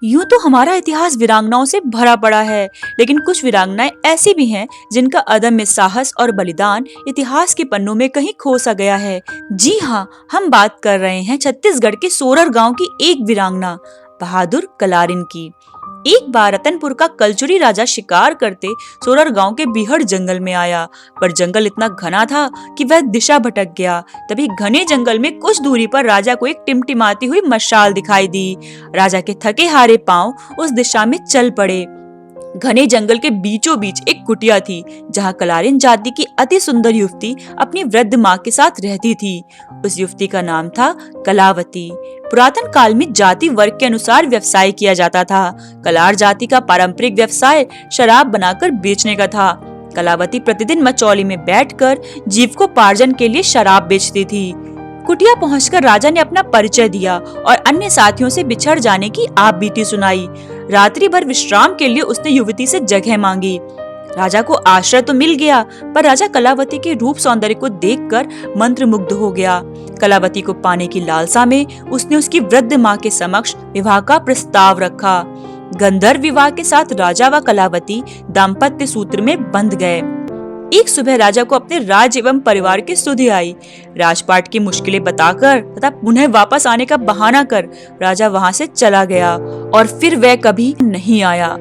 यूं तो हमारा इतिहास वीरांगनाओं से भरा पड़ा है, लेकिन कुछ वीरांगनाएं ऐसी भी हैं जिनका अदम्य साहस और बलिदान इतिहास के पन्नों में कहीं खो सा गया है। जी हाँ, हम बात कर रहे हैं छत्तीसगढ़ के सोरर गांव की एक वीरांगना बहादुर कलारिन की। एक बार रतनपुर का कलचुरी राजा शिकार करते सोरर गांव के बीहड़ जंगल में आया, पर जंगल इतना घना था कि वह दिशा भटक गया। तभी घने जंगल में कुछ दूरी पर राजा को एक टिमटिमाती हुई मशाल दिखाई दी। राजा के थके हारे पांव उस दिशा में चल पड़े। घने जंगल के बीचों बीच एक कुटिया थी, जहाँ कलारिन जाति की अति सुंदर युवती अपनी वृद्ध माँ के साथ रहती थी। उस युवती का नाम था कलावती। पुरातन काल में जाति वर्ग के अनुसार व्यवसाय किया जाता था। कलार जाति का पारंपरिक व्यवसाय शराब बनाकर बेचने का था। कलावती प्रतिदिन मचौली में बैठकर जीविकोपार्जन के लिए शराब बेचती थी। कुटिया पहुंचकर राजा ने अपना परिचय दिया और अन्य साथियों से बिछड़ जाने की आप बीती सुनाई। रात्रि भर विश्राम के लिए उसने युवती से जगह मांगी। राजा को आश्रय तो मिल गया, पर राजा कलावती के रूप सौंदर्य को देखकर मंत्रमुग्ध हो गया। कलावती को पाने की लालसा में उसने उसकी वृद्ध माँ के समक्ष विवाह का प्रस्ताव रखा। गंधर्व विवाह के साथ राजा व कलावती दाम्पत्य सूत्र में बंध गए। एक सुबह राजा को अपने राज्य एवं परिवार की सुधि आई। राजपाट की मुश्किलें बताकर तथा पुनः वापस आने का बहाना कर राजा वहां से चला गया और फिर वह कभी नहीं आया।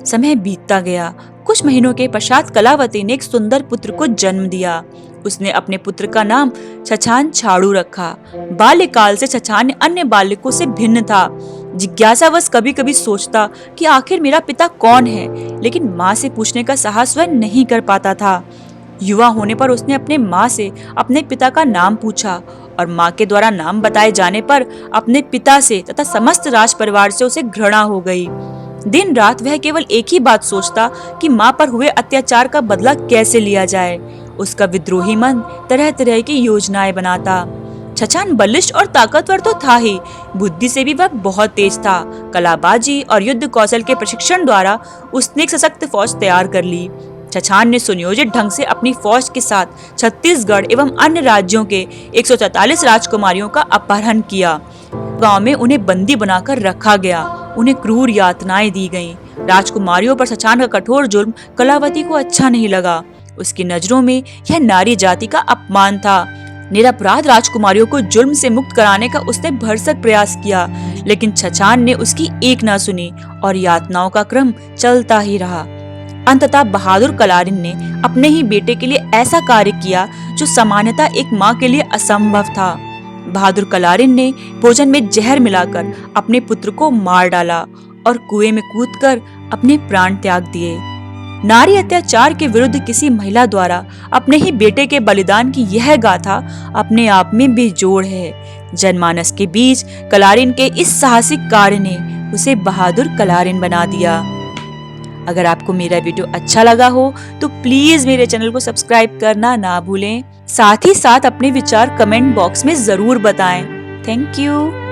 समय बीतता गया। कुछ महीनों के पश्चात कलावती ने एक सुंदर पुत्र को जन्म दिया। उसने अपने पुत्र का नाम छछान छाड़ू रखा। बाल्यकाल से छछान अन्य बालकों से भिन्न था। जिज्ञासावश कभी कभी सोचता कि आखिर मेरा पिता कौन है, लेकिन माँ से पूछने का साहस वह नहीं कर पाता था। युवा होने पर उसने अपने माँ से अपने पिता का नाम पूछा और माँ के द्वारा नाम बताए जाने पर अपने पिता से तथा समस्त राज परिवार से उसे घृणा हो गई। दिन रात वह केवल एक ही बात सोचता कि माँ पर हुए अत्याचार का बदला कैसे लिया जाए। उसका विद्रोही मन तरह तरह की योजनाएं बनाता। छछान बलिष्ठ और ताकतवर तो था ही, बुद्धि से भी वह बहुत तेज था। कलाबाजी और युद्ध कौशल के प्रशिक्षण द्वारा उसने एक सशक्त फौज तैयार कर ली। छछान ने सुनियोजित ढंग से अपनी फौज के साथ छत्तीसगढ़ एवं अन्य राज्यों के 144 राजकुमारियों का अपहरण किया। गांव में उन्हें बंदी बनाकर रखा गया। उन्हें क्रूर यातनाएं दी गईं। राजकुमारियों पर छछान का कठोर जुल्म कलावती को अच्छा नहीं लगा। उसकी नजरों में यह नारी जाति का अपमान था। निरपराध राजकुमारियों को जुल्म से मुक्त कराने का उसने भरसक प्रयास किया, लेकिन छछान ने उसकी एक ना सुनी और यातनाओं का क्रम चलता ही रहा। अंततः बहादुर कलारिन ने अपने ही बेटे के लिए ऐसा कार्य किया जो सामान्यतः एक माँ के लिए असंभव था। बहादुर कलारिन ने भोजन में जहर मिलाकर अपने पुत्र को मार डाला और कुएं में कूदकर अपने प्राण त्याग दिए। नारी अत्याचार के विरुद्ध किसी महिला द्वारा अपने ही बेटे के बलिदान की यह गाथा अपने आप में बेजोड़ है। जनमानस के बीच कलारिन के इस साहसिक कार्य ने उसे बहादुर कलारिन बना दिया। अगर आपको मेरा वीडियो अच्छा लगा हो तो प्लीज मेरे चैनल को सब्सक्राइब करना ना भूलें। साथ ही साथ अपने विचार कमेंट बॉक्स में जरूर बताएं। Thank you.